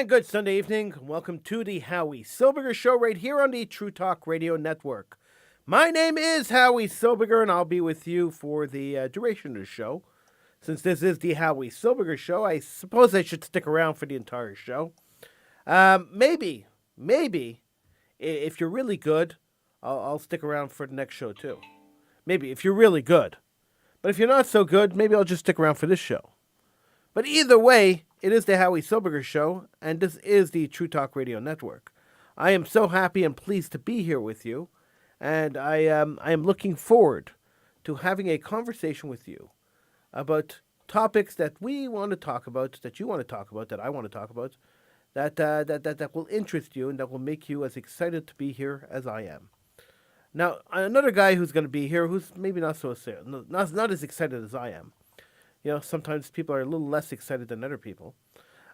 And good Sunday evening. Welcome to the Howie Silbiger Show right here on the True Talk Radio Network. My name is Howie Silbiger, and I'll be with you for the duration of the show. Since this is the Howie Silbiger Show, I suppose I should stick around for the entire show. Maybe, if you're really good, I'll stick around for the next show too. Maybe, if you're really good. But if you're not so good, maybe I'll just stick around for this show. But either way, it is the Howie Silbiger Show, and this is the True Talk Radio Network. I am so happy and pleased to be here with you, and I am looking forward to having a conversation with you about topics that we want to talk about, that you want to talk about, that I want to talk about, that will interest you and that will make you as excited to be here as I am. Now, another guy who's going to be here, who's maybe not as excited as I am. You know, sometimes people are a little less excited than other people.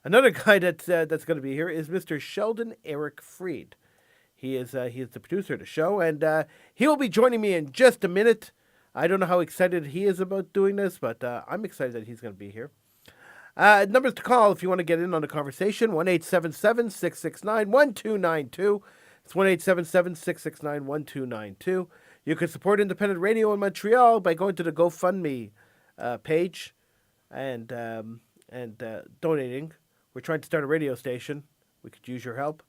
Another guy that's going to be here is Mr. Sheldon Eric Freed. He is the producer of the show, and he will be joining me in just a minute. I don't know how excited he is about doing this, but I'm excited that he's going to be here. Numbers to call if you want to get in on the conversation: 1-877-669-1292. It's 1-877-669-1292. You can support independent radio in Montreal by going to the GoFundMe page and donating. We're trying to start a radio station. We could use your help.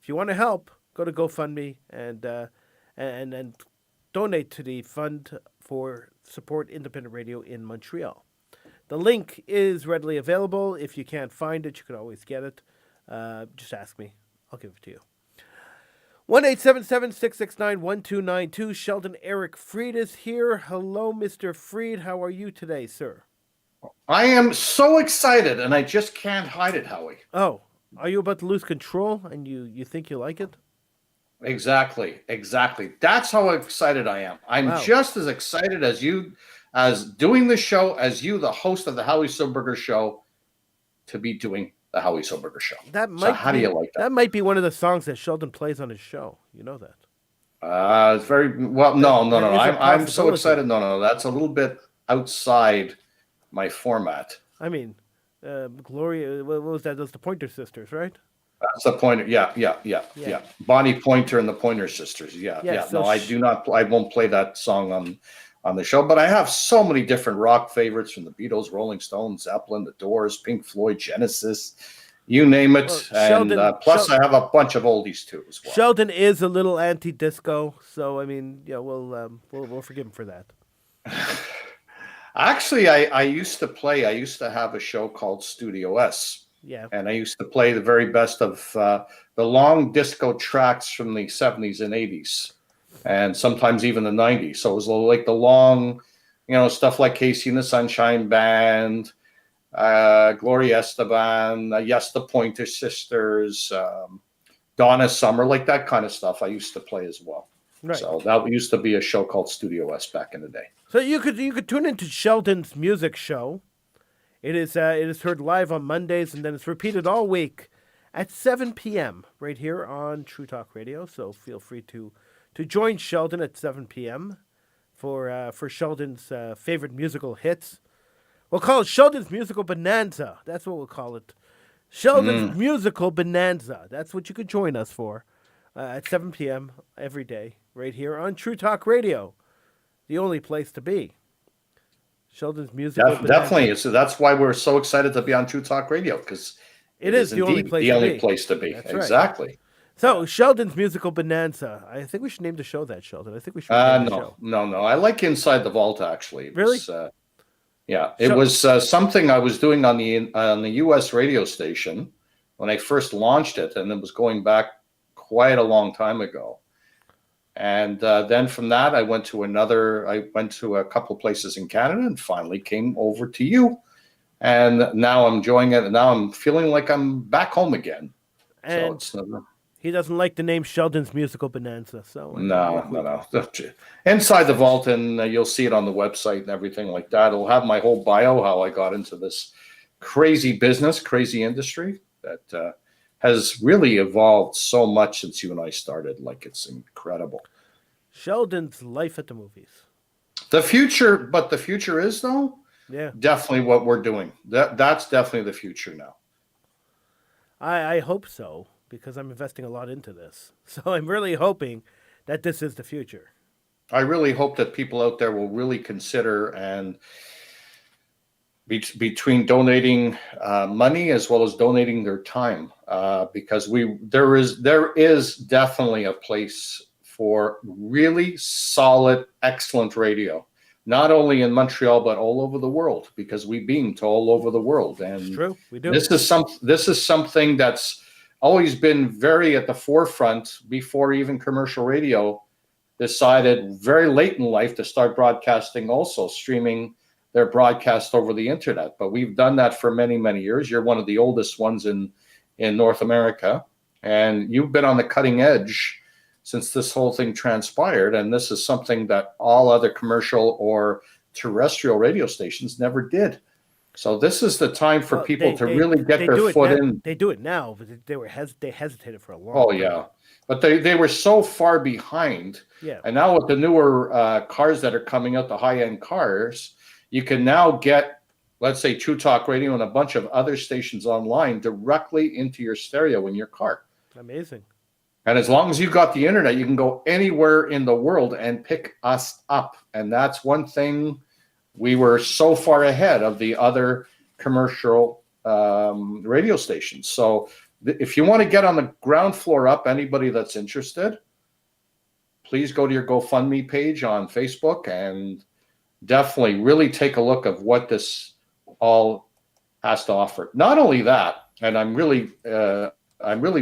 If you want to help, go to GoFundMe and donate to the fund for support independent radio in Montreal. The link is readily available. If you can't find it, you can always get it. Just ask me. I'll give it to you. 1-877-669-1292. Sheldon Eric Freed is here. Hello, Mr. Freed. How are you today, sir? I am so excited, and I just can't hide it, Howie. Oh, are you about to lose control, and you think you like it? Exactly. That's how excited I am. I'm just as excited as you, as doing the show, as you, the host of the Howie Silbiger Show, to be doing the Howie Silbiger Show. How do you like that? That might be one of the songs that Sheldon plays on his show. You know that. It's very well. No. I'm so excited. No. That's a little bit outside my format. I mean, Gloria. What was that? Those the Pointer Sisters, right? That's the Pointer. Yeah. Bonnie Pointer and the Pointer Sisters. Yeah. So no, I do not. I won't play that song on the show. But I have so many different rock favorites from the Beatles, Rolling Stones, Zeppelin, The Doors, Pink Floyd, Genesis. You name it. Plus, I have a bunch of oldies too as well. Sheldon is a little anti-disco, so I mean, yeah, we'll forgive him for that. Actually, I used to have a show called Studio S. Yeah. And I used to play the very best of the long disco tracks from the 70s and 80s, and sometimes even the 90s. So it was like the long, stuff like Casey and the Sunshine Band, Gloria Esteban, yes, the Pointer Sisters, Donna Summer, like that kind of stuff I used to play as well. Right. So that used to be a show called Studio S back in the day. So you could tune into Sheldon's music show. It is heard live on Mondays, and then it's repeated all week at 7 p.m. right here on True Talk Radio. So feel free to join Sheldon at 7 p.m. for Sheldon's favorite musical hits. We'll call it Sheldon's Musical Bonanza. That's what we'll call it. Sheldon's Musical Bonanza. That's what you could join us for at 7 p.m. every day right here on True Talk Radio, the only place to be. Sheldon's Musical Bonanza. Definitely. So that's why we're so excited to be on True Talk Radio, because it is the only place to be. That's exactly. Right. So, Sheldon's Musical Bonanza. I think we should name the show that, Sheldon. I think we should name the show. No. I like Inside the Vault, actually. Really? It was something I was doing on the U.S. radio station when I first launched it, and it was going back quite a long time ago. And then from that, I went to a couple of places in Canada and finally came over to you. And now I'm enjoying it. And now I'm feeling like I'm back home again. And he doesn't like the name Sheldon's Musical Bonanza. So no. Inside the Vault, and you'll see it on the website and everything like that. It'll have my whole bio, how I got into this crazy business, crazy industry that has really evolved so much since you and I started. Like, it's incredible. Sheldon's life at the movies. The future is, though, yeah, definitely what we're doing. That's definitely the future now. I hope so, because I'm investing a lot into this. So I'm really hoping that this is the future. I really hope that people out there will really consider and between donating money as well as donating their time, because there is definitely a place for really solid, excellent radio, not only in Montreal but all over the world, because we beam to all over the world, It's and true. We do. this is something that's always been very at the forefront before even commercial radio decided very late in life to start broadcasting, also streaming their broadcast over the internet. But we've done that for many, many years. You're one of the oldest ones in North America, and you've been on the cutting edge since this whole thing transpired. And this is something that all other commercial or terrestrial radio stations never did. So this is the time for Well, people to really get their foot in. They do it now, but they hesitated for a long Oh time. yeah, but they were so far behind. Yeah. And now with the newer cars that are coming out, the high end cars, you can now get, let's say, True Talk Radio and a bunch of other stations online directly into your stereo in your car. Amazing. And as long as you got the internet, you can go anywhere in the world and pick us up. And that's one thing, we were so far ahead of the other commercial radio stations. So if you want to get on the ground floor up, anybody that's interested, please go to your GoFundMe page on Facebook and definitely really take a look of what this all has to offer. Not only that, and I really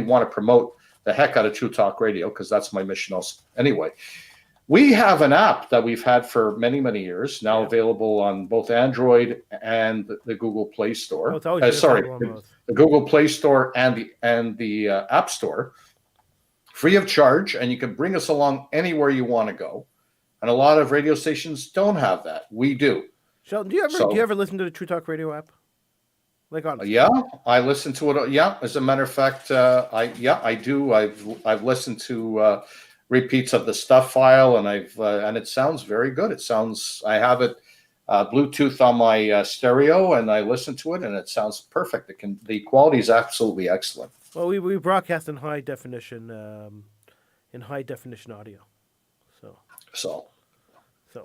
want to promote the heck out of True Talk Radio, because that's my mission also. Anyway, we have an app that we've had for many, many years, now available on both Android and the Google Play Store. Oh, it's always the Google Play Store and the App Store, free of charge, and you can bring us along anywhere you want to go. And a lot of radio stations don't have that. We do. Sheldon, do you ever listen to the True Talk Radio app? Like honestly. Yeah, I listen to it. Yeah, as a matter of fact, I do. I've listened to repeats of the stuff file, and and it sounds very good. I have it Bluetooth on my stereo, and I listen to it, and it sounds perfect. The quality is absolutely excellent. Well, we broadcast in high definition audio. So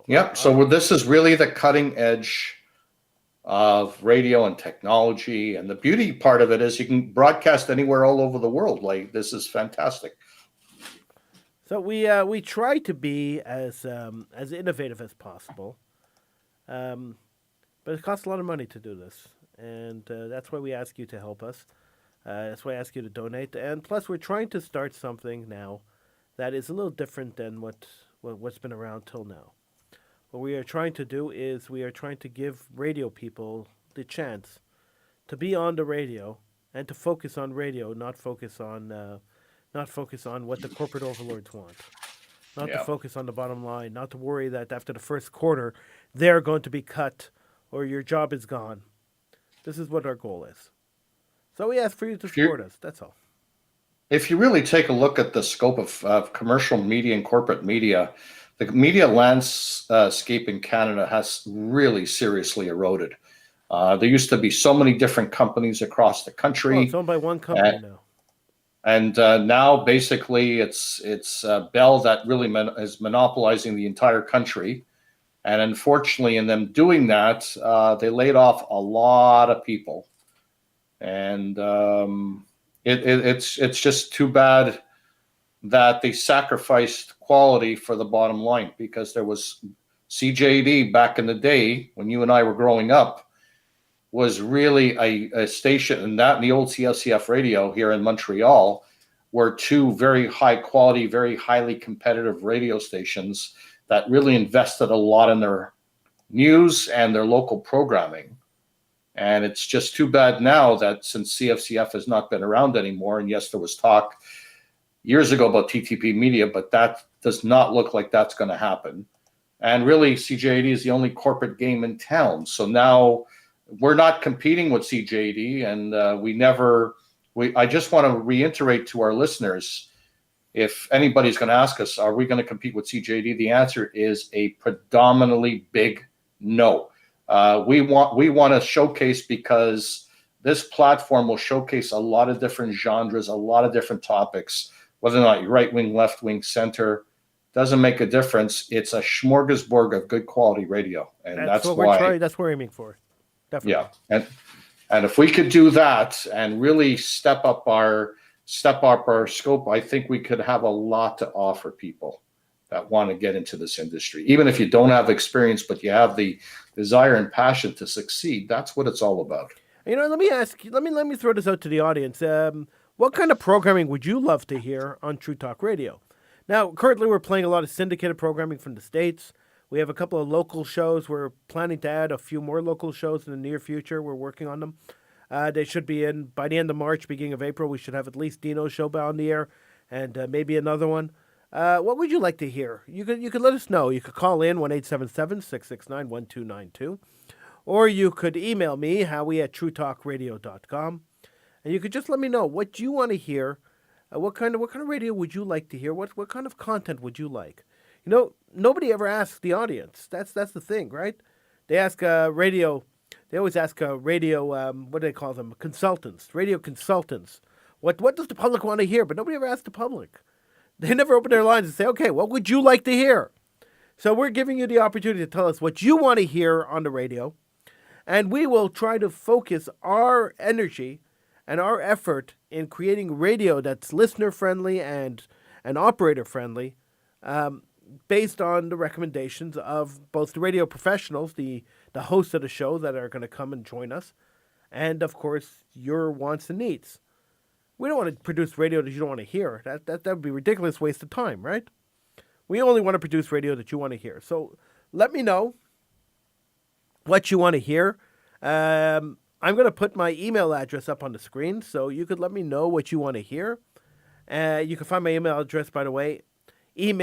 yeah. So this is really the cutting edge of radio and technology, and the beauty part of it is you can broadcast anywhere all over the world. Like, this is fantastic. So we try to be as innovative as possible, but it costs a lot of money to do this, and that's why we ask you to help us. That's why I ask you to donate, and plus we're trying to start something now that is a little different than what's been around till now. What we are trying to do is we are trying to give radio people the chance to be on the radio and to focus on radio, not focus on what the corporate overlords want, not to focus on the bottom line, not to worry that after the first quarter they're going to be cut or your job is gone. This is what our goal is. So we ask for you to support us. That's all. If you really take a look at the scope of commercial media and corporate media, the media landscape in Canada has really seriously eroded. There used to be so many different companies across the country. Well, it's owned by one company now. And now basically it's Bell that really is monopolizing the entire country. And unfortunately, in them doing that, they laid off a lot of people. And it's just too bad that they sacrificed quality for the bottom line, because there was CJD back in the day when you and I were growing up was really a station, and that and the old CFCF radio here in Montreal were two very high quality, very highly competitive radio stations that really invested a lot in their news and their local programming. And it's just too bad now that since CFCF has not been around anymore, and yes, there was talk years ago about TTP Media, but that does not look like that's going to happen. And really, CJD is the only corporate game in town. So now we're not competing with CJD, and I just want to reiterate to our listeners, if anybody's going to ask us, are we going to compete with CJD? The answer is a predominantly big no. We want to showcase, because this platform will showcase a lot of different genres, a lot of different topics, whether or not you're right wing, left wing, center, doesn't make a difference. It's a smorgasbord of good quality radio. And That's that's what we're why, trying. That's what we're aiming for. Definitely. yeah. And if we could do that and really step up our scope, I think we could have a lot to offer people that want to get into this industry. Even if you don't have experience, but you have the desire and passion to succeed, that's what it's all about. Let me ask you. Let me throw this out to the audience. What kind of programming would you love to hear on True Talk Radio? Now, currently, we're playing a lot of syndicated programming from the States. We have a couple of local shows. We're planning to add a few more local shows in the near future. We're working on them. They should be in by the end of March, beginning of April. We should have at least Dino's show on the air, and maybe another one. What would you like to hear? You could let us know. You could call in 1-877-669-1292, or you could email me, Howie@TrueTalkRadio.com, and you could just let me know what you want to hear. What kind of radio would you like to hear? What kind of content would you like? Nobody ever asks the audience. That's the thing, right? They ask radio. They always ask radio. What do they call them? Consultants, radio consultants. What does the public want to hear? But nobody ever asks the public. They never open their lines and say, okay, what would you like to hear? So we're giving you the opportunity to tell us what you want to hear on the radio, and we will try to focus our energy and our effort in creating radio that's listener-friendly and operator-friendly, based on the recommendations of both the radio professionals, the hosts of the show that are going to come and join us, and, of course, your wants and needs. We don't want to produce radio that you don't want to hear. That would be a ridiculous waste of time, right? We only want to produce radio that you want to hear. So let me know what you want to hear. I'm going to put my email address up on the screen, so you could let me know what you want to hear. You can find my email address, by the way, on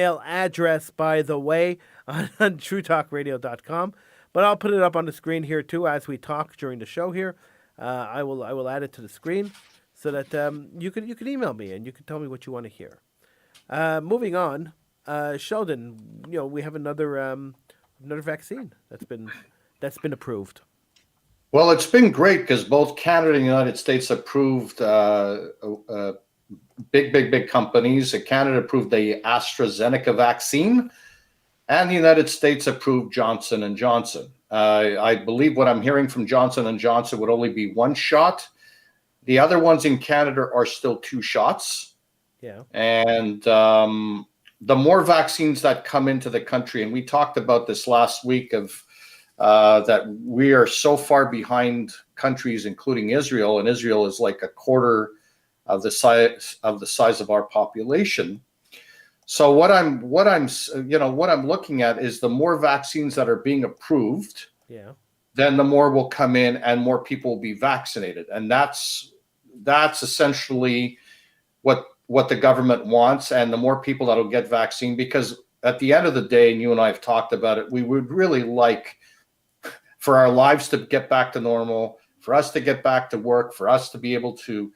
TrueTalkRadio.com. But I'll put it up on the screen here, too, as we talk during the show here. I will add it to the screen, so that you can email me and you can tell me what you want to hear. Moving on, Sheldon, we have another vaccine that's been approved. Well, it's been great because both Canada and the United States approved big companies. Canada approved the AstraZeneca vaccine, and the United States approved Johnson and Johnson. I believe what I'm hearing from Johnson and Johnson would only be one shot. The other ones in Canada are still 2 shots. Yeah. And the more vaccines that come into the country, and we talked about this last week of that we are so far behind countries, including Israel, and Israel is like a quarter of the size of our population. So what I'm looking at is the more vaccines that are being approved, yeah, then the more will come in and more people will be vaccinated. And that's essentially what the government wants, and the more people that'll get vaccine, because at the end of the day, and you and I have talked about it, we would really like for our lives to get back to normal, for us to get back to work, for us to be able to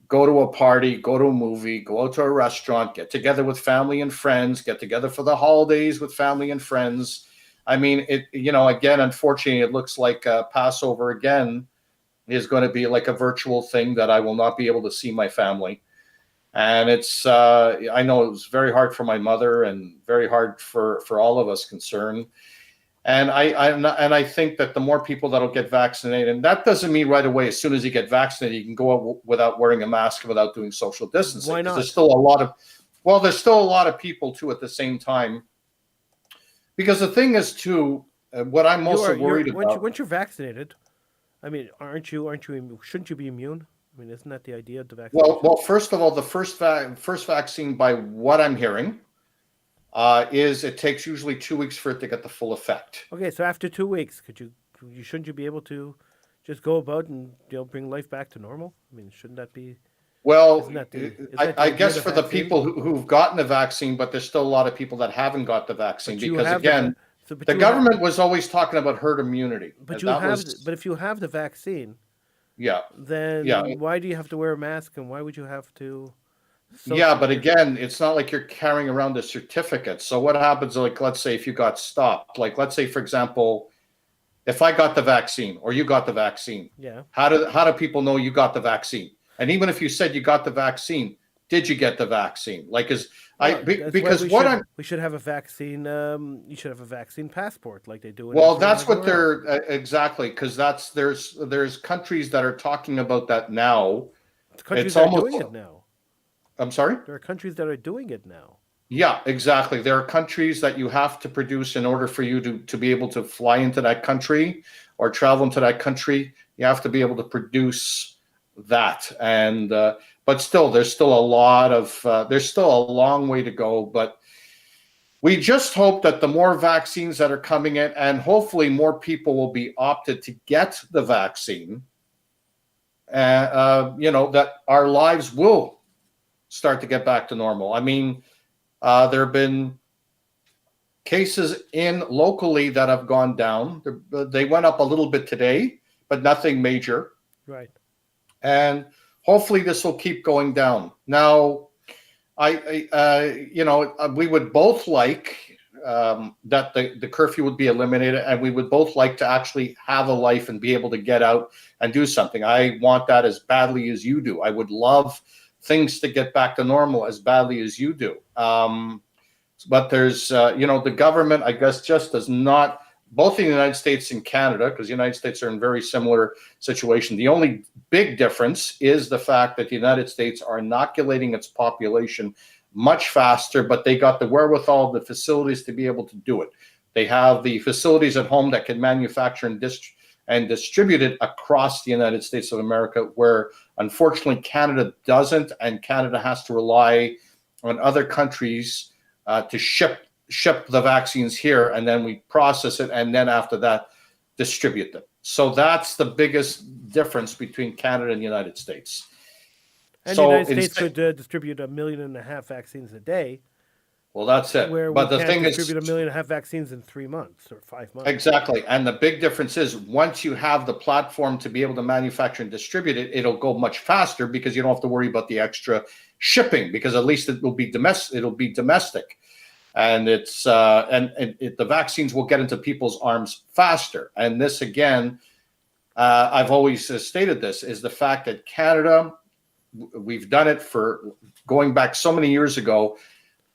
go to a party, go to a movie, go out to a restaurant, get together with family and friends, get together for the holidays with family and friends. I mean, again, unfortunately, it looks like Passover again is going to be like a virtual thing that I will not be able to see my family. And it's, I know it was very hard for my mother and very hard for all of us concerned. And I think that the more people that'll get vaccinated, and that doesn't mean right away, as soon as you get vaccinated, you can go out without wearing a mask, without doing social distancing. Why not? There's still a lot of people too at the same time. Because the thing is too, what I'm most worried about. Once you're vaccinated, I mean, shouldn't you be immune? I mean, isn't that the idea of the vaccine? Well, first of all, the first vaccine, by what I'm hearing, is it takes usually 2 weeks for it to get the full effect. Okay, so after 2 weeks, shouldn't you be able to just go about and bring life back to normal? I mean, shouldn't that be? Well, I guess for the people who've gotten the vaccine, but there's still a lot of people that haven't got the vaccine because again, the government was always talking about herd immunity. But if you have the vaccine, then why do you have to wear a mask, and why would you have to? Yeah, but again, it's not like you're carrying around a certificate. So what happens, like, let's say if you got stopped, like, let's say, for example, if I got the vaccine or you got the vaccine, Yeah. how do people know you got the vaccine? And even if you said you got the vaccine, did you get the vaccine? Like, Well, that's why because what I'm we should have a vaccine. You should have a vaccine passport like they do in well, Israel and that's what everywhere else. they're exactly, because there's countries that are talking about that now. It's countries It's that are almost, doing it now. I'm sorry. There are countries that are doing it now. Yeah, exactly. There are countries that you have to produce in order for you to be able to fly into that country or travel into that country. You have to be able to produce that, and but still, there's still there's still a long way to go. But we just hope that the more vaccines that are coming in, and hopefully more people will be opted to get the vaccine, that our lives will start to get back to normal. I mean, there have been cases in locally that have gone down. They went up a little bit today, but nothing major. Right. And hopefully this will keep going down. Now, we would both like that the curfew would be eliminated, and we would both like to actually have a life and be able to get out and do something. I want that as badly as you do. I would love things to get back to normal as badly as you do. But there's, the government, I guess, just does not, both in the United States and Canada, because the United States are in very similar situation. The only big difference is the fact that the United States are inoculating its population much faster, but they got the wherewithal, the facilities to be able to do it. They have the facilities at home that can manufacture and distribute it across the United States of America, where unfortunately Canada doesn't, and Canada has to rely on other countries to ship the vaccines here, and then we process it, and then after that distribute them. So that's the biggest difference between Canada and the United States. And So the United States could distribute 1.5 million vaccines a day. Well, that's it. Where but we the can't thing distribute is, 1.5 million vaccines in 3 months or 5 months. exactly. And the big difference is once you have the platform to be able to manufacture and distribute it, it'll go much faster because you don't have to worry about the extra shipping, because at least it will be domestic. It'll be domestic. And it's the vaccines will get into people's arms faster. And this, again, I've always stated this, is the fact that Canada, we've done it for going back so many years ago.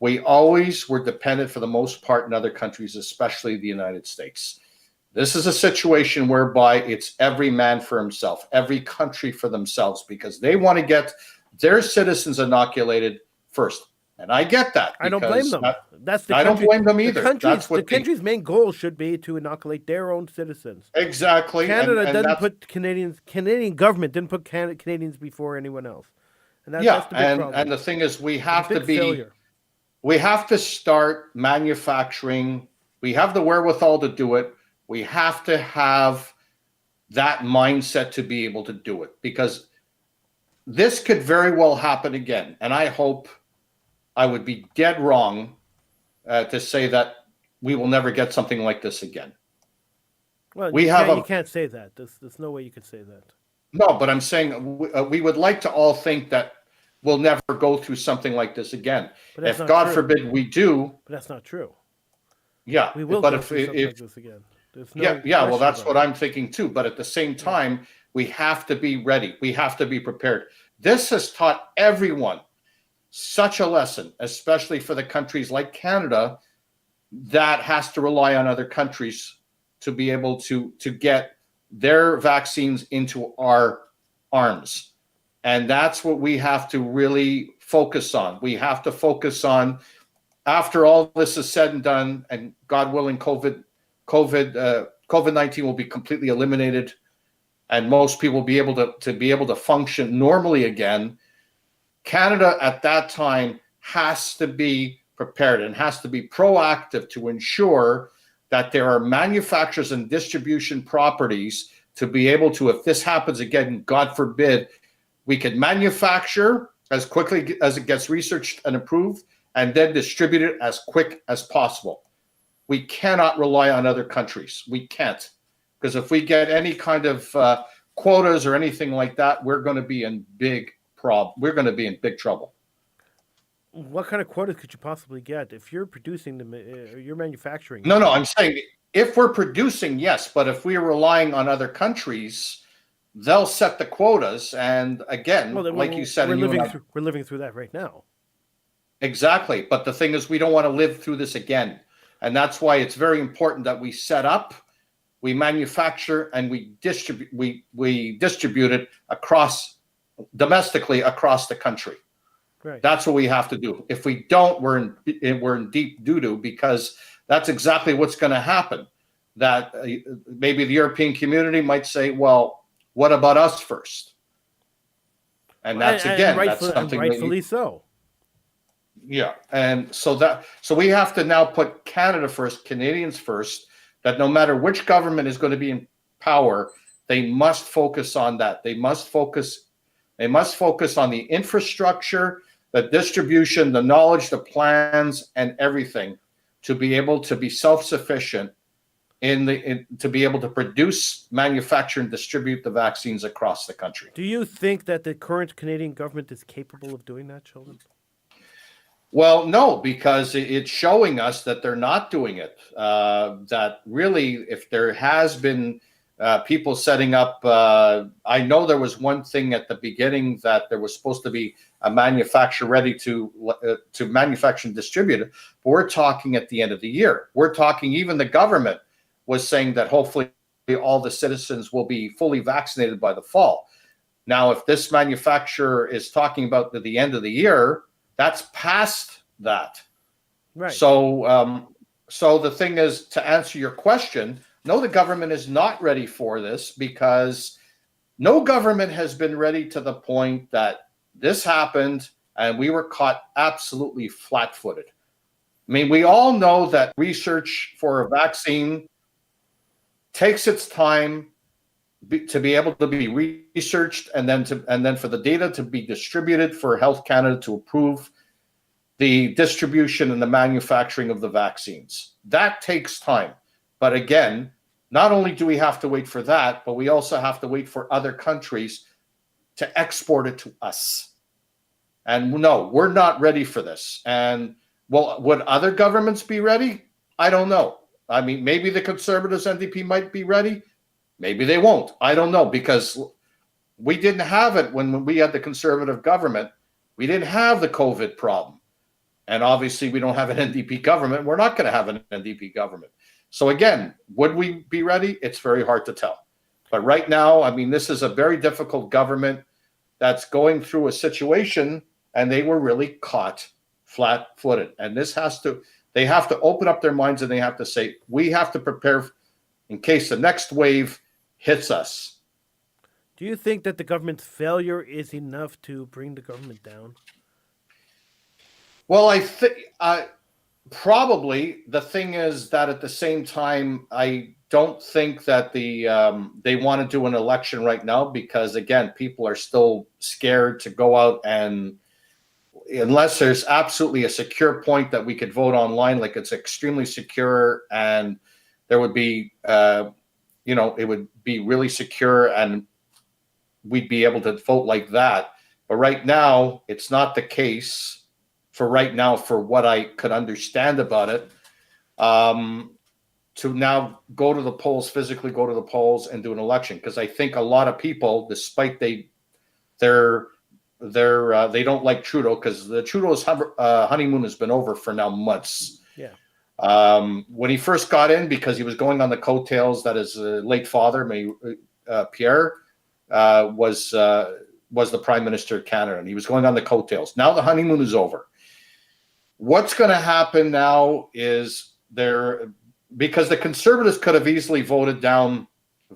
We always were dependent for the most part in other countries, especially the United States. This is a situation whereby it's every man for himself, every country for themselves, because they want to get their citizens inoculated first. And I get that. I don't blame them. I don't blame them either. The country's main goal should be to inoculate their own citizens. Exactly. Canada doesn't put Canadian government didn't put Canadians before anyone else. And that's the big problem. And the thing is, we have to failure. We have to start manufacturing. We have the wherewithal to do it. We have to have that mindset to be able to do it, because this could very well happen again. And I hope I would be dead wrong to say that we will never get something like this again. Well, you can't say that. There's no way you could say that. No, but I'm saying we would like to all think that we'll never go through something like this again. If God forbid we do. But that's not true. Yeah. We will go through something like this again. Well, that's what I'm thinking too. But at the same time, we have to be ready. We have to be prepared. This has taught everyone such a lesson, especially for the countries like Canada that has to rely on other countries to be able to get their vaccines into our arms. And that's what we have to really focus on. We have to focus on, after all this is said and done, and God willing, COVID-19 will be completely eliminated, and most people will be able to function normally again. Canada at that time has to be prepared and has to be proactive to ensure that there are manufacturers and distribution properties to be able to, if this happens again, God forbid, we can manufacture as quickly as it gets researched and approved, and then distribute it as quick as possible. We cannot rely on other countries. We can't, because if we get any kind of quotas or anything like that, we're going to be in big trouble. What kind of quotas could you possibly get if you're producing them? You're manufacturing. No, I'm saying If we're producing, yes, but if we're relying on other countries, they'll set the quotas. And again, Well, like you said, we're living through that right now. exactly. But the thing is, we don't want to live through this again. And that's why it's very important that we set up, we manufacture, and we distribute it domestically across the country. Right. That's what we have to do. If we don't, we're in deep doo-doo, because that's exactly what's going to happen. That maybe the European community might say, well, what about us first? And that's that's something rightfully so. Yeah. And so we have to now put Canada first, Canadians first, that no matter which government is going to be in power, they must focus on that. They must focus on the infrastructure, the distribution, the knowledge, the plans, and everything to be able to be self-sufficient to be able to produce, manufacture, and distribute the vaccines across the country. Do you think that the current Canadian government is capable of doing that, Sheldon? Well, no, because it's showing us that they're not doing it. That really, if there has been people setting up, I know there was one thing at the beginning that there was supposed to be a manufacturer ready to manufacture and distribute it. But we're talking at the end of the year. We're talking, even the government was saying that hopefully all the citizens will be fully vaccinated by the fall. Now, if this manufacturer is talking about the end of the year, that's past that. Right. So, so the thing is, to answer your question, no, the government is not ready for this, because no government has been ready to the point that this happened and we were caught absolutely flat-footed. I mean, we all know that research for a vaccine takes its time to be able to be researched, and then for the data to be distributed for Health Canada to approve the distribution and the manufacturing of the vaccines. That takes time. But again, not only do we have to wait for that, but we also have to wait for other countries to export it to us. And no, we're not ready for this. And well, would other governments be ready? I don't know. I mean, maybe the Conservatives, NDP might be ready. Maybe they won't. I don't know, because we didn't have it when we had the Conservative government. We didn't have the COVID problem. And obviously we don't have an NDP government. We're not going to have an NDP government. So again, would we be ready? It's very hard to tell. But right now, I mean, this is a very difficult government that's going through a situation, and they were really caught flat-footed. And they have to open up their minds, and they have to say, we have to prepare in case the next wave hits us. Do you think that the government's failure is enough to bring the government down? Well, I think probably. The thing is that at the same time, I don't think that they want to do an election right now, because again, people are still scared to go out, and unless there's absolutely a secure point that we could vote online, like it's extremely secure, and there would be, it would be really secure, and we'd be able to vote like that. But right now, it's not the case. For right now, for what I could understand about it, to now go to the polls, physically go to the polls and do an election, because I think a lot of people, despite they don't like Trudeau, because the Trudeau's honeymoon has been over for now months. Yeah. When he first got in, because he was going on the coattails that his late father, Pierre, was the Prime Minister of Canada, and he was going on the coattails. Now the honeymoon is over. What's going to happen now is because the Conservatives could have easily voted down,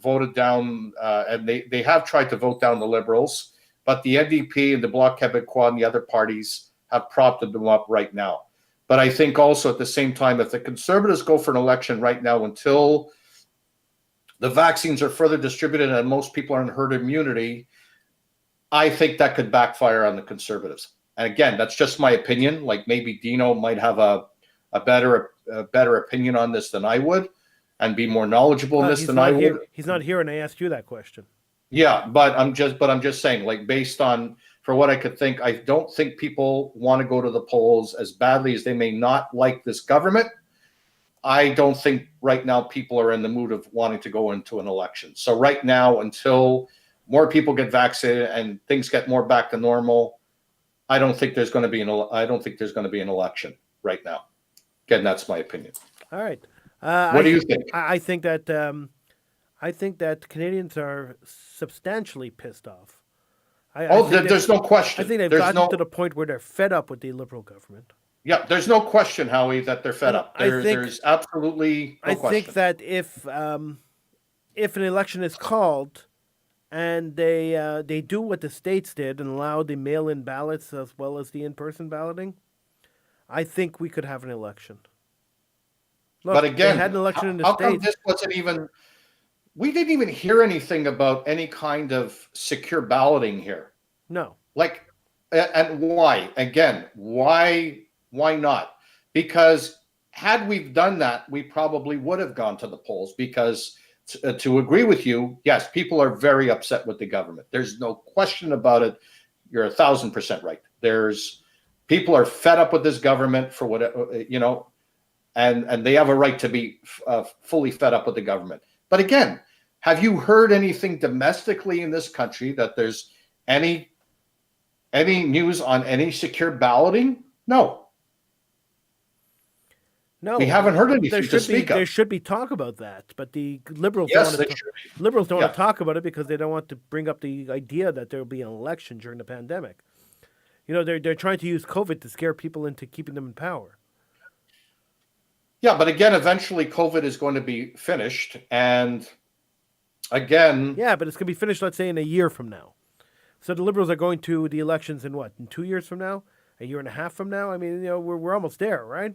and they have tried to vote down the Liberals, but the NDP and the Bloc Québécois and the other parties have propped them up right now. But I think also at the same time, if the Conservatives go for an election right now until the vaccines are further distributed and most people are in herd immunity, I think that could backfire on the Conservatives. And again, that's just my opinion. Like maybe Dino might have a better opinion on this than I would, and be more knowledgeable in this than I would. He's not here, and I asked you that question. Yeah, but I'm just saying, like, based on, for what I could think, I don't think people want to go to the polls as badly as they may not like this government. I don't think right now people are in the mood of wanting to go into an election. So right now, until more people get vaccinated and things get more back to normal, I don't think there's going to be an election right now. Again, that's my opinion. All right. What do you think? I think that Canadians are substantially pissed off. There's no question. I think they've gotten to the point where they're fed up with the Liberal government. Yeah, there's no question, Howie, that they're fed up. There's absolutely no question. I think that if an election is called and they do what the states did and allow the mail-in ballots as well as the in-person balloting, I think we could have an election. Look, but again, they had an election in the how states. come this wasn't even? We didn't even hear anything about any kind of secure balloting here. No. Like, and why? Again, why not? Because had we done that, we probably would have gone to the polls. Because to agree with you, yes, people are very upset with the government. There's no question about it. You're 1,000% right. People are fed up with this government for what, and they have a right to be fully fed up with the government. But again, have you heard anything domestically in this country that there's any news on any secure balloting? No. No, we haven't heard anything to speak of. There should be talk about that, but the Liberals yes, don't want to talk about it because they don't want to bring up the idea that there will be an election during the pandemic. They're trying to use COVID to scare people into keeping them in power. Yeah, but again, eventually COVID is going to be finished, and again... Yeah, but it's going to be finished, let's say, in a year from now. So the Liberals are going to the elections in what? In 2 years from now? A year and a half from now? I mean, we're almost there, right?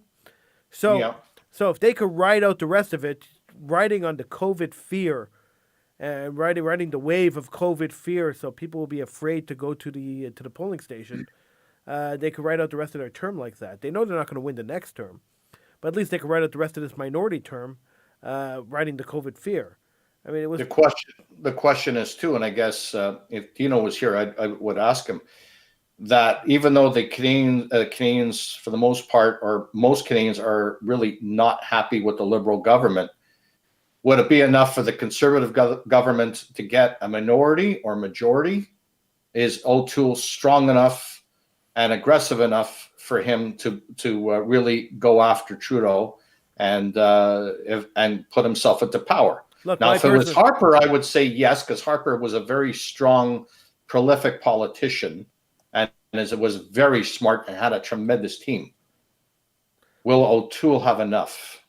So if they could ride out the rest of it, riding on the COVID fear, and riding the wave of COVID fear, so people will be afraid to go to the polling station, they could ride out the rest of their term like that. They know they're not going to win the next term, but at least they could ride out the rest of this minority term, riding the COVID fear. I mean, it was the question is too, and I guess if Dino was here, I would ask him that even though the Canadians, for the most part, or most Canadians, are really not happy with the Liberal government, would it be enough for the Conservative government to get a minority or majority? Is O'Toole strong enough and aggressive enough for him to really go after Trudeau and put himself into power? Look, now, if it was Harper, I would say yes, because Harper was a very strong, prolific politician, and it was very smart and had a tremendous team. Will O'Toole have enough?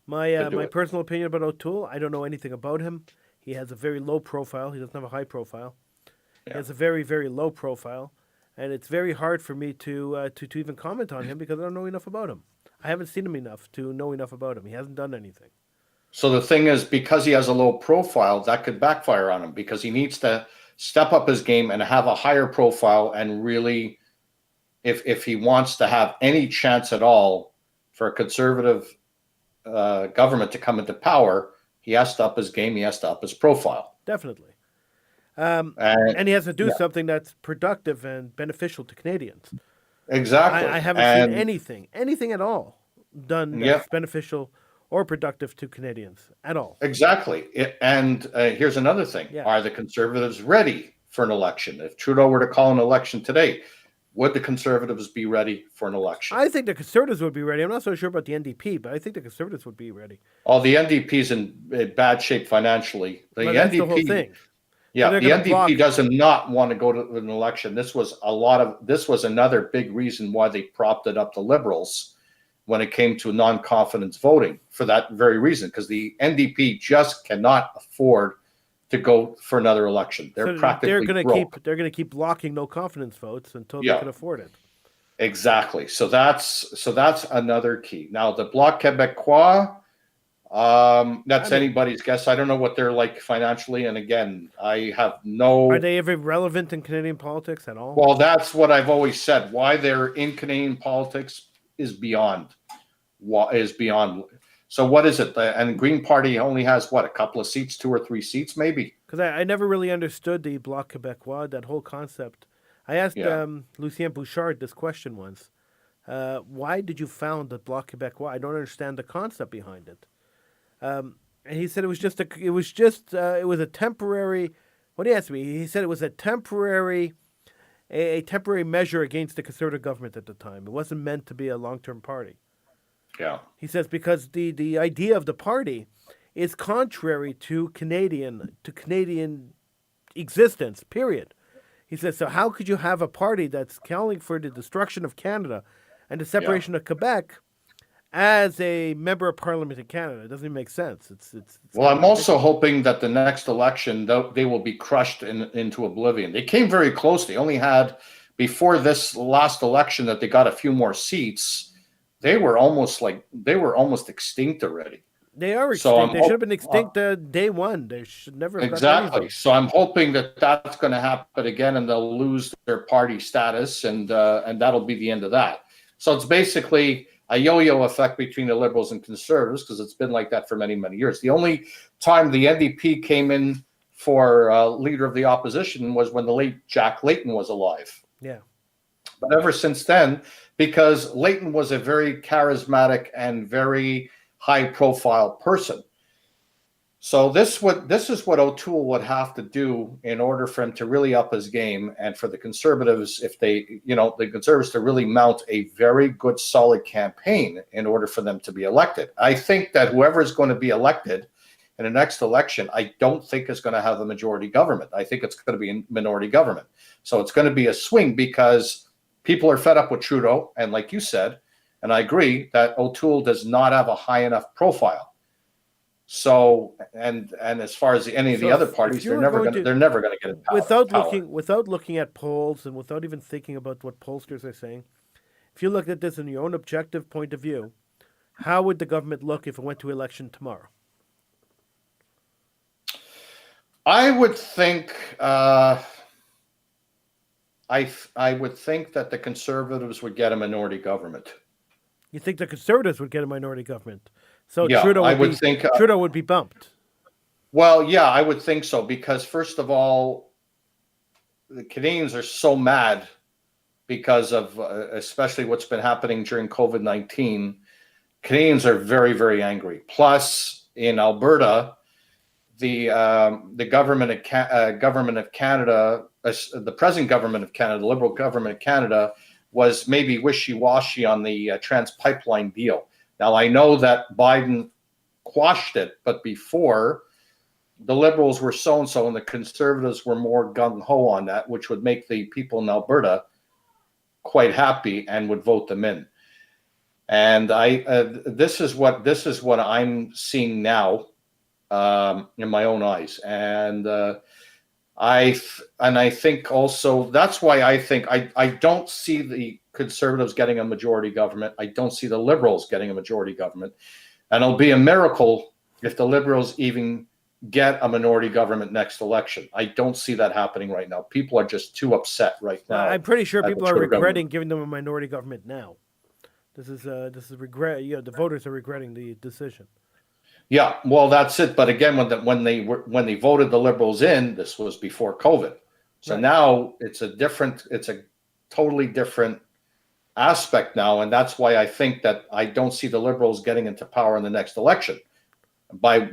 My personal opinion about O'Toole, I don't know anything about him. He has a very low profile. He doesn't have a high profile. Yeah. He has a very, very low profile, and it's very hard for me to even comment on him because I don't know enough about him. I haven't seen him enough to know enough about him. He hasn't done anything. So the thing is, because he has a low profile, that could backfire on him because he needs to step up his game and have a higher profile and really, if he wants to have any chance at all for a Conservative government to come into power, he has to up his game. He has to up his profile. Definitely. And he has to do something that's productive and beneficial to Canadians. Exactly. I haven't seen anything at all done that's beneficial or productive to Canadians at all. Exactly. Here's another thing. Yeah. Are the Conservatives ready for an election? If Trudeau were to call an election today, would the Conservatives be ready for an election? I think the Conservatives would be ready. I'm not so sure about the NDP, but I think the Conservatives would be ready. Oh, the NDP's in bad shape financially. That's the whole thing. Yeah, so the NDP does not want to go to an election. This was another big reason why they propped it up the Liberals when it came to non-confidence voting, for that very reason, because the NDP just cannot afford to go for another election. They're practically broke. They're going to keep blocking no confidence votes until they can afford it. Exactly. So that's another key. Now the Bloc Québécois, that's anybody's guess. I don't know what they're like financially, and again, I have no. Are they ever relevant in Canadian politics at all? Well, that's what I've always said. Why they're in Canadian politics is beyond. So what is it? And the Green Party only has a couple of seats, 2 or 3 seats, maybe. Because I never really understood the Bloc Québécois, that whole concept. I asked Lucien Bouchard this question once. Why did you found the Bloc Québécois? I don't understand the concept behind it. And he said it was a temporary. What he asked me, he said it was a temporary measure against the Conservative government at the time. It wasn't meant to be a long-term party. Yeah. He says because the idea of the party is contrary to Canadian existence. Period. He says, so how could you have a party that's calling for the destruction of Canada and the separation of Quebec as a member of Parliament in Canada? It doesn't even make sense. It's well, I'm also hoping that the next election, they will be crushed into oblivion. They came very close. They only had, before this last election, that they got a few more seats. They were almost extinct already. They are extinct. They should have been extinct day one. They should never have exactly. So I'm hoping that that's going to happen again, and they'll lose their party status, and that'll be the end of that. So it's basically a yo-yo effect between the Liberals and Conservatives, because it's been like that for many, many years. The only time the NDP came in for leader of the opposition was when the late Jack Layton was alive. Yeah. But ever since then, because Layton was a very charismatic and very high-profile person. So this is what O'Toole would have to do in order for him to really up his game, and for the Conservatives, the Conservatives to really mount a very good, solid campaign in order for them to be elected. I think that whoever is going to be elected in the next election, I don't think is going to have a majority government. I think it's going to be a minority government. So it's going to be a swing, because people are fed up with Trudeau, and like you said, and I agree, that O'Toole does not have a high enough profile. So, and as far as any of the other parties, they're never going to get in power. Without looking at polls, and without even thinking about what pollsters are saying, if you look at this in your own objective point of view, how would the government look if it went to election tomorrow? I would think I would think that the Conservatives would get a minority government. You think the Conservatives would get a minority government? So yeah, Trudeau would be bumped. Well, yeah, I would think so, because first of all, the Canadians are so mad because of especially what's been happening during COVID-19. Canadians are very, very angry. Plus, in Alberta, the government of Canada, the present government of Canada, the Liberal government of Canada, was maybe wishy-washy on the Trans Pipeline deal. Now, I know that Biden quashed it, but before, the Liberals were so-and-so and the Conservatives were more gung-ho on that, which would make the people in Alberta quite happy and would vote them in. And this is what I'm seeing now in my own eyes. And I think also that's why I think I don't see the Conservatives getting a majority government. I don't see the Liberals getting a majority government. And it'll be a miracle if the Liberals even get a minority government next election. I don't see that happening right now. People are just too upset right now. I'm pretty sure people are regretting giving them a minority government now. This is regret. The voters are regretting the decision. Yeah, well, that's it. But again, when they voted the Liberals in, this was before COVID. So right. Now it's a totally different aspect now, and that's why I think that I don't see the Liberals getting into power in the next election,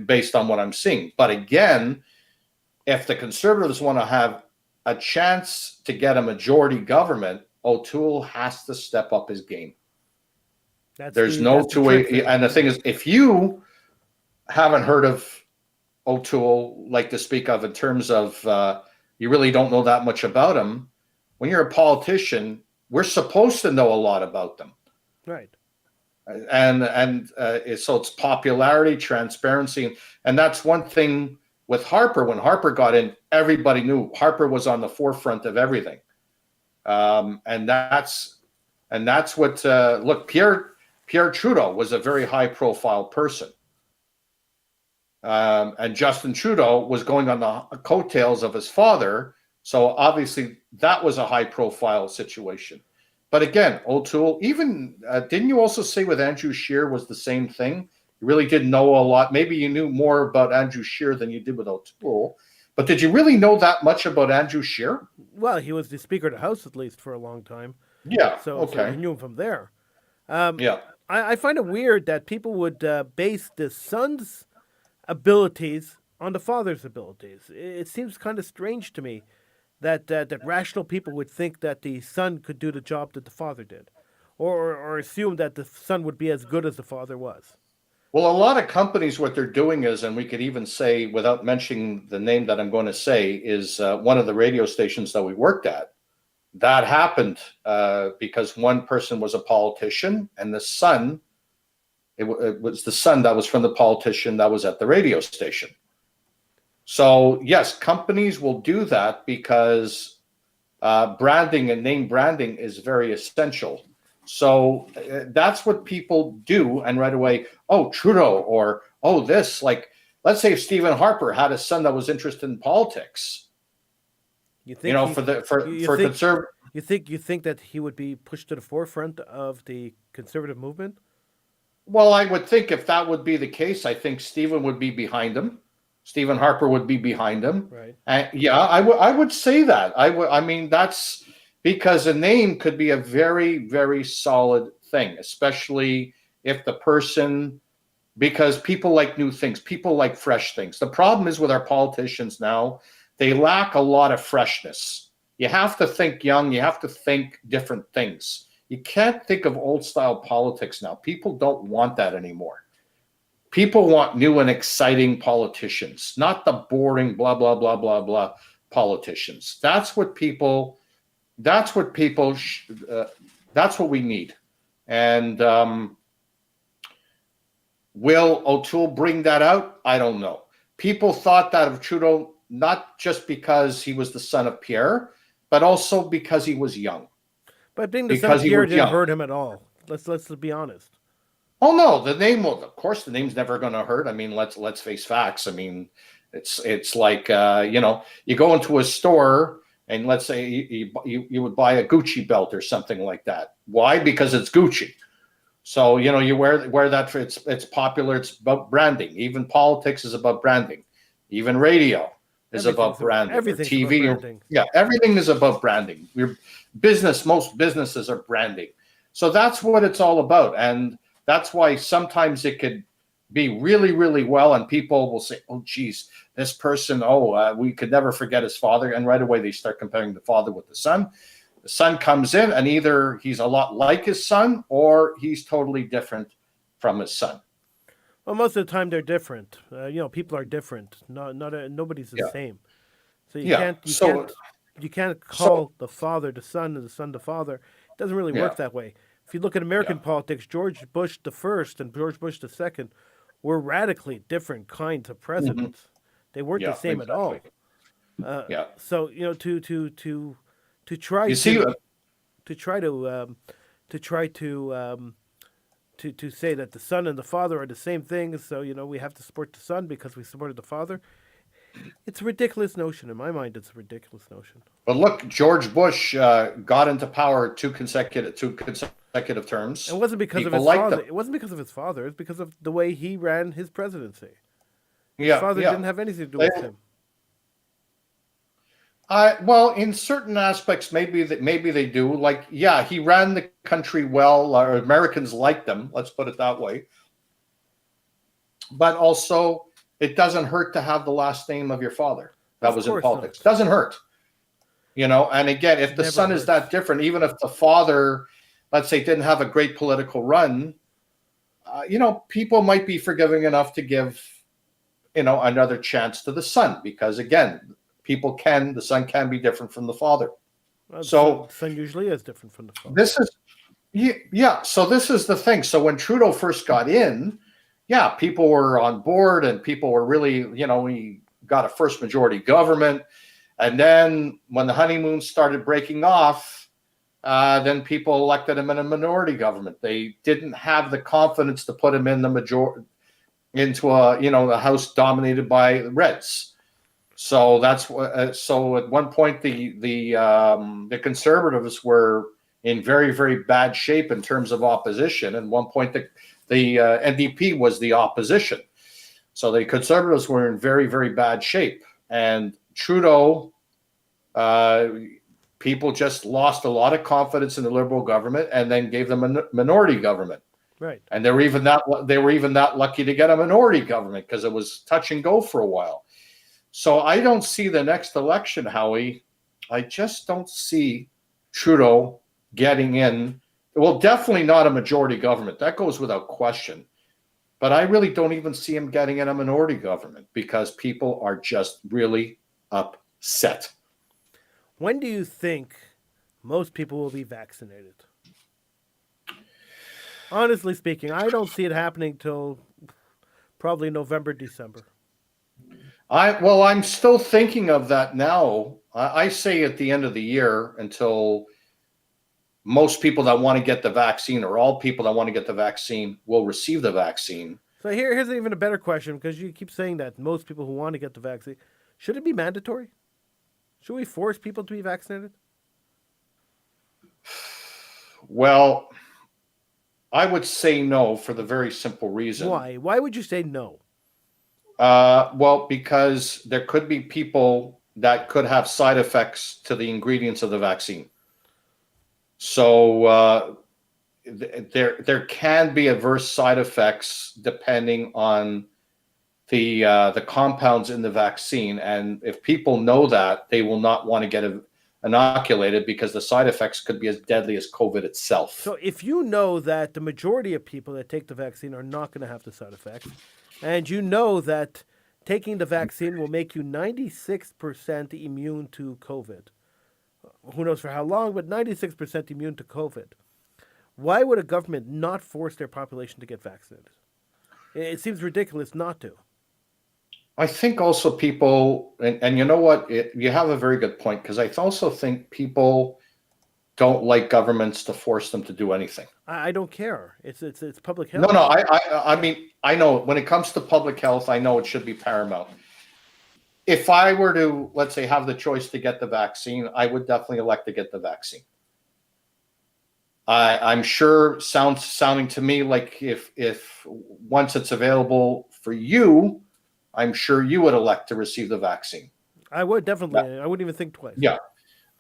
based on what I'm seeing. But again, if the Conservatives want to have a chance to get a majority government, O'Toole has to step up his game. There's no two-way. And the thing is, if you haven't heard of O'Toole, like to speak of in terms of you really don't know that much about him, when you're a politician, we're supposed to know a lot about them. Right. And so it's popularity, transparency. And that's one thing with Harper. When Harper got in, everybody knew Harper was on the forefront of everything. And that's what, look, Pierre Trudeau was a very high profile person. And Justin Trudeau was going on the coattails of his father. So obviously that was a high profile situation. But again, O'Toole, even didn't you also say with Andrew Scheer was the same thing? You really didn't know a lot. Maybe you knew more about Andrew Scheer than you did with O'Toole. But did you really know that much about Andrew Scheer? Well, he was the Speaker of the House at least for a long time. Yeah. So, okay. So you knew him from there. Yeah. I find it weird that people would base the son's abilities on the father's abilities. It seems kind of strange to me that rational people would think that the son could do the job that the father did, or assume that the son would be as good as the father was. Well, a lot of companies, what they're doing is, and we could even say, without mentioning the name that I'm going to say, is one of the radio stations that we worked at. That happened because one person was a politician, and the son, it was the son that was from the politician that was at the radio station. So, yes, companies will do that because branding and name branding is very essential. So that's what people do. And right away, oh, Trudeau, or oh, this, like, let's say if Stephen Harper had a son that was interested in politics, You think he, for conservative. you think that he would be pushed to the forefront of the conservative movement? Well, I would think if that would be the case, I think Stephen would be behind him. Stephen Harper would be behind him. Right. And yeah, I would say that. I mean, that's because a name could be a very, very solid thing, especially if the person, because people like new things, people like fresh things. The problem is with our politicians now, they lack a lot of freshness. You have to think young, you have to think different things. You can't think of old style politics now. People don't want that anymore. People want new and exciting politicians, not the boring blah blah blah blah blah politicians. That's what people. That's what people. That's what we need. And will O'Toole bring that out? I don't know. People thought that of Trudeau not just because he was the son of Pierre, but also because he was young. But being the son of Pierre didn't hurt him at all. Let's be honest. Oh no, the name will. Of course, the name's never going to hurt. I mean, let's face facts. I mean, it's like you go into a store and let's say you would buy a Gucci belt or something like that. Why? Because it's Gucci. So you wear that. It's popular. It's about branding. Even politics is about branding. Even radio is about branding. Everything's TV, about branding. Yeah, everything is about branding. Most businesses are branding. So that's what it's all about. And that's why sometimes it could be really, really well, and people will say, oh, geez, this person, we could never forget his father. And right away they start comparing the father with the son. The son comes in, and either he's a lot like his son or he's totally different from his son. Well, most of the time they're different. People are different. Nobody's the same. So you can't call the father the son and the son the father. It doesn't really work that way. If you look at American politics, George Bush the first and George Bush the second were radically different kinds of presidents. Mm-hmm. They weren't the same at all. So to try to say that the son and the father are the same thing, so we have to support the son because we supported the father. It's a ridiculous notion. In my mind, it's a ridiculous notion. But look, George Bush got into power two consecutive terms. It wasn't because of his father. It wasn't because of his father. It's because of the way he ran his presidency. His father didn't have anything to do with him. Well, in certain aspects, maybe they do. Like, he ran the country well, or Americans liked them. Let's put it that way. But also, it doesn't hurt to have the last name of your father that was in politics. Doesn't hurt. And again, if the son is that different, even if the father, let's say, didn't have a great political run, people might be forgiving enough to give, another chance to the son, because again, the son can be different from the father. Well, so the son usually is different from the father. So this is the thing. So when Trudeau first got in, people were on board and people were really, we got a first majority government. And then when the honeymoon started breaking off, then people elected him in a minority government. They didn't have the confidence to put him in the majority, into the House dominated by the Reds. So that's what. So at one point, the Conservatives were in very, very bad shape in terms of opposition. And at one point, the NDP was the opposition. So the Conservatives were in very, very bad shape. And Trudeau people just lost a lot of confidence in the Liberal government and then gave them a minority government. Right. And they were even that lucky to get a minority government because it was touch and go for a while. So I don't see the next election, Howie. I just don't see Trudeau getting in. Well, definitely not a majority government. That goes without question. But I really don't even see him getting in a minority government because people are just really upset. When do you think most people will be vaccinated? Honestly speaking, I don't see it happening till probably November, December. I'm still thinking of that now. I say at the end of the year until most people that want to get the vaccine or all people that want to get the vaccine will receive the vaccine. So here's even a better question because you keep saying that most people who want to get the vaccine, should it be mandatory? Should we force people to be vaccinated? Well, I would say no for the very simple reason. Why? Why would you say no? Well, because there could be people that could have side effects to the ingredients of the vaccine. So there can be adverse side effects depending on the compounds in the vaccine, and if people know that, they will not want to get inoculated because the side effects could be as deadly as COVID itself. So if you know that the majority of people that take the vaccine are not going to have the side effects, and you know that taking the vaccine will make you 96% immune to COVID, who knows for how long, but 96% immune to COVID, why would a government not force their population to get vaccinated? It seems ridiculous not to. I think also people, and you know what, you have a very good point, because I also think people don't like governments to force them to do anything. I don't care. It's public health. No, I mean, I know when it comes to public health, I know it should be paramount. If I were to, let's say, have the choice to get the vaccine, I would definitely elect to get the vaccine. I'm sure sounding to me like if once it's available for you, I'm sure you would elect to receive the vaccine. I would definitely. Yeah. I wouldn't even think twice. Yeah.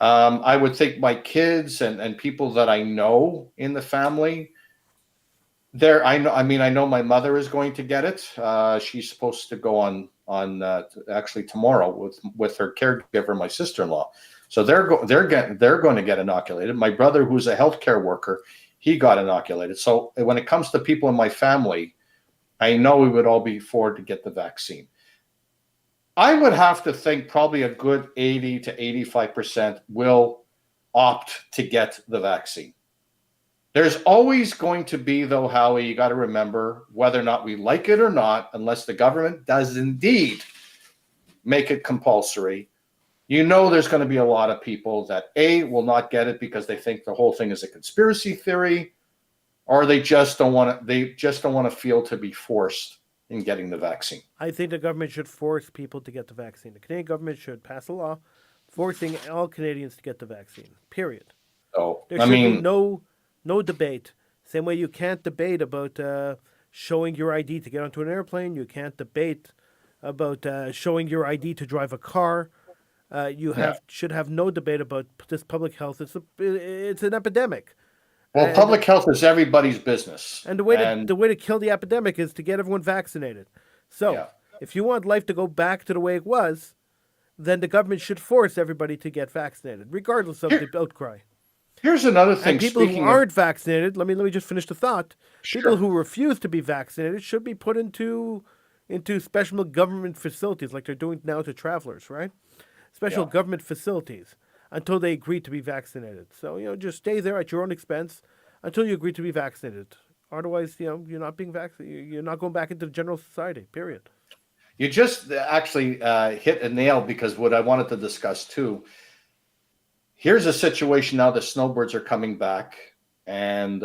I would think my kids and people that I know in the family, I know my mother is going to get it. She's supposed to go on actually tomorrow with her caregiver, my sister-in-law. So they're going to get inoculated. My brother, who's a healthcare worker, he got inoculated. So when it comes to people in my family, I know we would all be forward to get the vaccine. I would have to think probably a good 80 to 85% will opt to get the vaccine. There's always going to be, though, Howie, you got to remember, whether or not we like it or not, unless the government does indeed make it compulsory, there's going to be a lot of people that A, will not get it because they think the whole thing is a conspiracy theory, or they just don't want to feel to be forced in getting the vaccine. I think the government should force people to get the vaccine. The Canadian government should pass a law forcing all Canadians to get the vaccine. Period. So there should be no debate. Same way you can't debate about showing your ID to get onto an airplane. You can't debate about showing your ID to drive a car. Should have no debate about this public health. It's an epidemic. Well, public health is everybody's business. And the way to kill the epidemic is to get everyone vaccinated. So if you want life to go back to the way it was, then the government should force everybody to get vaccinated, regardless of the outcry. Here's another thing. And people who aren't vaccinated, let me just finish the thought. Sure. People who refuse to be vaccinated should be put into special government facilities like they're doing now to travelers, right? Special government facilities until they agree to be vaccinated. So, just stay there at your own expense until you agree to be vaccinated. Otherwise, you're not being vaccinated. You're not going back into the general society, period. You just actually hit a nail, because what I wanted to discuss too, here's a situation now the snowbirds are coming back, and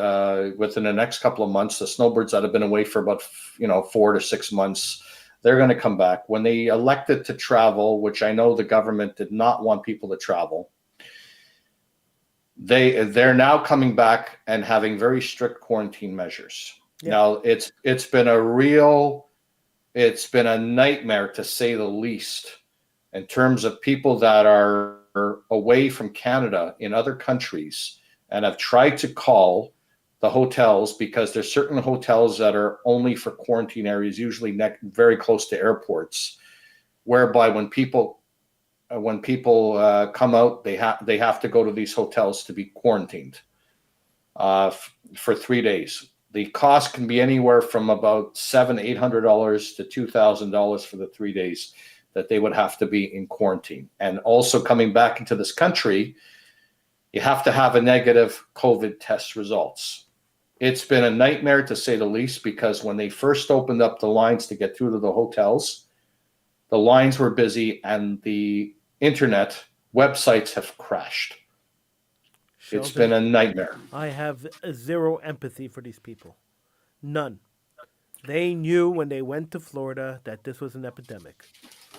within the next couple of months, the snowbirds that have been away for about 4 to 6 months, they're going to come back. When they elected to travel, which I know the government did not want people to travel, they're now coming back and having very strict quarantine measures. Yeah. Now it's been a nightmare, to say the least, in terms of people that are away from Canada in other countries and have tried to call the hotels, because there's certain hotels that are only for quarantine areas, usually very close to airports, whereby when people come out, they have to go to these hotels to be quarantined for 3 days. The cost can be anywhere from about $700-800 to $2,000 for the 3 days that they would have to be in quarantine. And also coming back into this country, you have to have a negative COVID test results. It's been a nightmare, to say the least, because when they first opened up the lines to get through to the hotels, the lines were busy and the internet websites have crashed. Sheldon, it's been a nightmare. I have zero empathy for these people. None. They knew when they went to Florida that this was an epidemic.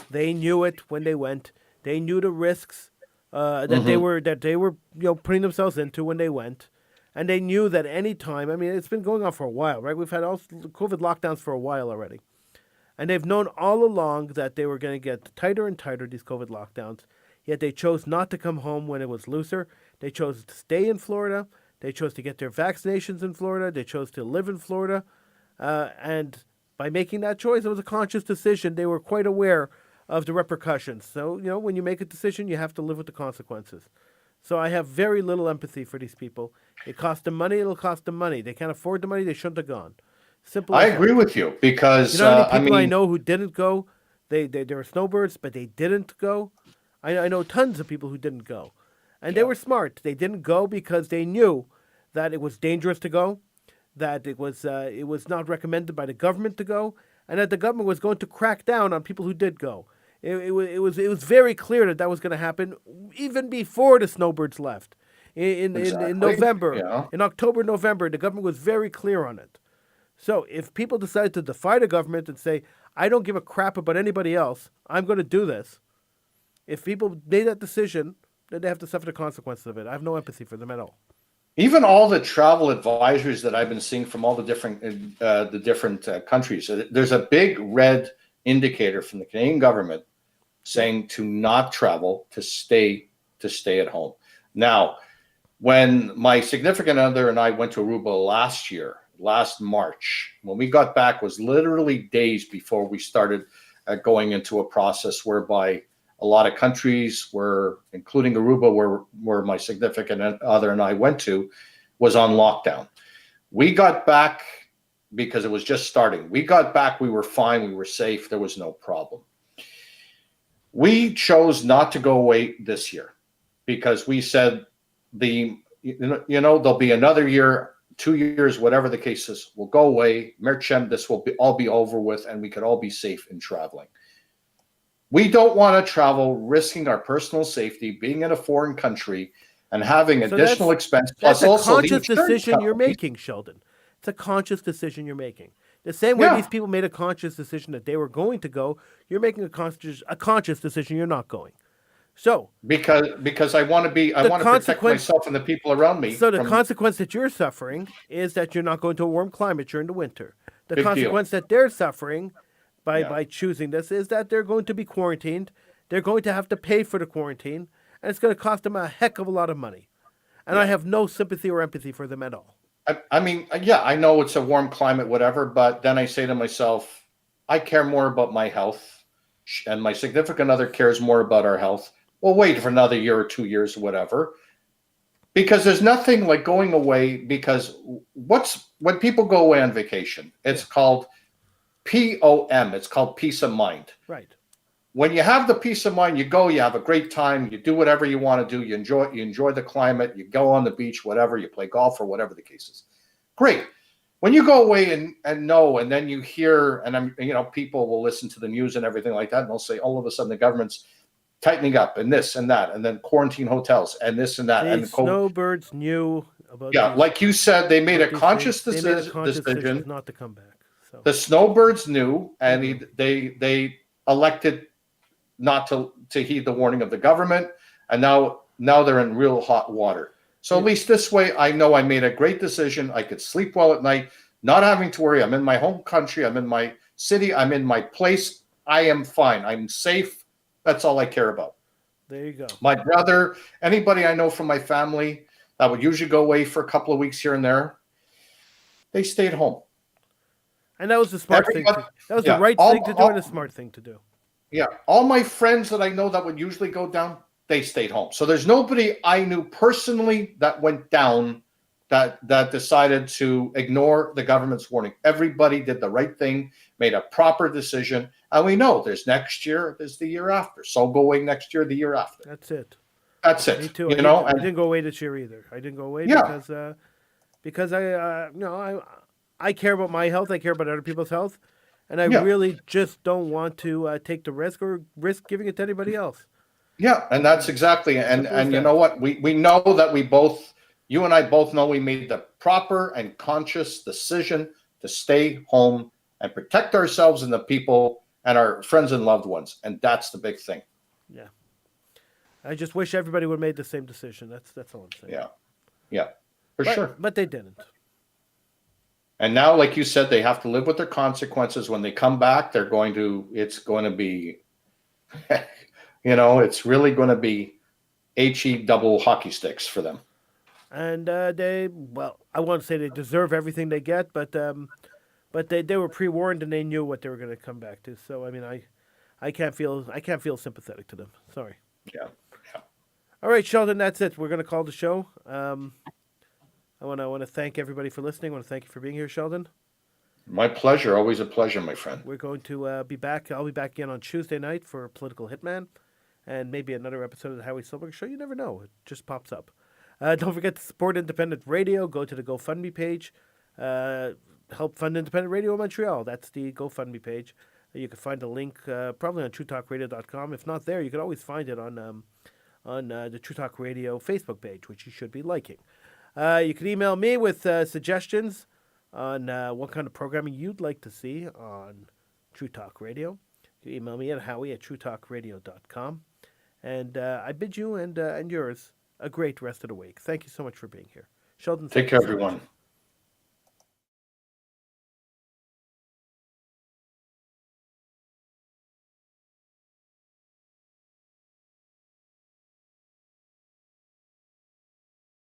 They knew it when they went. They knew the risks that they were putting themselves into when they went, and they knew that any time. I mean, it's been going on for a while, right? We've had all COVID lockdowns for a while already, and they've known all along that they were going to get tighter and tighter, these COVID lockdowns. Yet they chose not to come home when it was looser. They chose to stay in Florida. They chose to get their vaccinations in Florida. They chose to live in Florida. And by making that choice, it was a conscious decision. They were quite aware of the repercussions. So, when you make a decision, you have to live with the consequences. So I have very little empathy for these people. It cost them money. It'll cost them money. They can't afford the money. They shouldn't have gone. Simple. I agree with you, because how many people I know who didn't go? They were snowbirds, but they didn't go. I know tons of people who didn't go. And they were smart. They didn't go because they knew that it was dangerous to go, that it was not recommended by the government to go, and that the government was going to crack down on people who did go. It was very clear that was going to happen even before the snowbirds left. In November, in October, November, the government was very clear on it. So if people decide to defy the government and say, I don't give a crap about anybody else, I'm going to do this. If people made that decision, then they have to suffer the consequences of it. I have no empathy for them at all. Even all the travel advisories that I've been seeing from all the different countries, there's a big red indicator from the Canadian government saying to not travel, to stay at home. Now, when my significant other and I went to Aruba last March, when we got back was literally days before we started going into a process whereby a lot of countries were, including Aruba, where my significant other and I went to, was on lockdown. We got back because it was just starting. We got back, we were fine, we were safe, there was no problem. We chose not to go away this year because we said there'll be another year, 2 years, whatever the case is, we'll go away. Merchem, this will all be over with, and we could all be safe in traveling. We don't want to travel risking our personal safety, being in a foreign country, and having additional expense. That's a conscious decision you're making, Sheldon. It's a conscious decision you're making. The same way these people made a conscious decision that they were going to go, you're making a conscious decision you're not going. So because I want to protect myself and the people around me. So the consequence that you're suffering is that you're not going to a warm climate during the winter. The consequence that they're suffering by choosing this is that they're going to be quarantined. They're going to have to pay for the quarantine, and it's going to cost them a heck of a lot of money. And I have no sympathy or empathy for them at all. I mean, I know it's a warm climate, whatever, but then I say to myself, I care more about my health, and my significant other cares more about our health. We'll wait for another year or 2 years or whatever, because there's nothing like going away. Because when people go away on vacation, it's called POM. It's called peace of mind. Right. When you have the peace of mind, you go, you have a great time, you do whatever you want to do, you enjoy the climate, you go on the beach, whatever, you play golf or whatever the case is. Great. When you go away and then you hear, and people will listen to the news and everything like that, and they'll say all of a sudden the government's tightening up and this and that, and then quarantine hotels and this and that. The snowbirds knew about like you said, they made a conscious decision not to come back. So. The snowbirds knew, and they elected not to heed the warning of the government, and now they're in real hot water. So at least this way, I know I made a great decision. I could sleep well at night, not having to worry. I'm in my home country. I'm in my city. I'm in my place. I am fine. I'm safe. That's all I care about. There you go. My brother, anybody I know from my family that would usually go away for a couple of weeks here and there, they stayed home. And that was the smart thing. That was the right thing to do and a smart thing to do. Yeah. All my friends that I know that would usually go down, they stayed home. So there's nobody I knew personally that went down that decided to ignore the government's warning. Everybody did the right thing, made a proper decision. And we know there's next year, there's the year after. So go away next year, the year after. That's it. That's it. Me too. You know, I didn't go away this year either. I didn't go away because I care about my health. I care about other people's health. And I really just don't want to take the risk or risk giving it to anybody else. Yeah, and that's exactly. And you know what? We know that you and I both know we made the proper and conscious decision to stay home and protect ourselves and the people and our friends and loved ones. And that's the big thing. Yeah. I just wish everybody would have made the same decision. That's all I'm saying. Yeah. Yeah, for sure. But they didn't. And now, like you said, they have to live with their consequences. When they come back, it's going to be, it's really going to be HE double hockey sticks for them. And I won't say they deserve everything they get, but they were pre-warned and they knew what they were going to come back to. So I mean, I can't feel sympathetic to them. Sorry. Yeah. All right, Sheldon, that's it. We're going to call the show. I want to thank everybody for listening. I want to thank you for being here, Sheldon. My pleasure. Always a pleasure, my friend. We're going to be back. I'll be back again on Tuesday night for Political Hitman and maybe another episode of the Howie Silbiger Show. You never know. It just pops up. Don't forget to support independent radio. Go to the GoFundMe page. Help fund independent radio in Montreal. That's the GoFundMe page. You can find a link probably on TrueTalkRadio.com. If not there, you can always find it on the True Talk Radio Facebook page, which you should be liking. You can email me with suggestions on what kind of programming you'd like to see on True Talk Radio. You can email me at howie@truetalkradio.com. And I bid you and yours a great rest of the week. Thank you so much for being here. Sheldon, take care, everyone.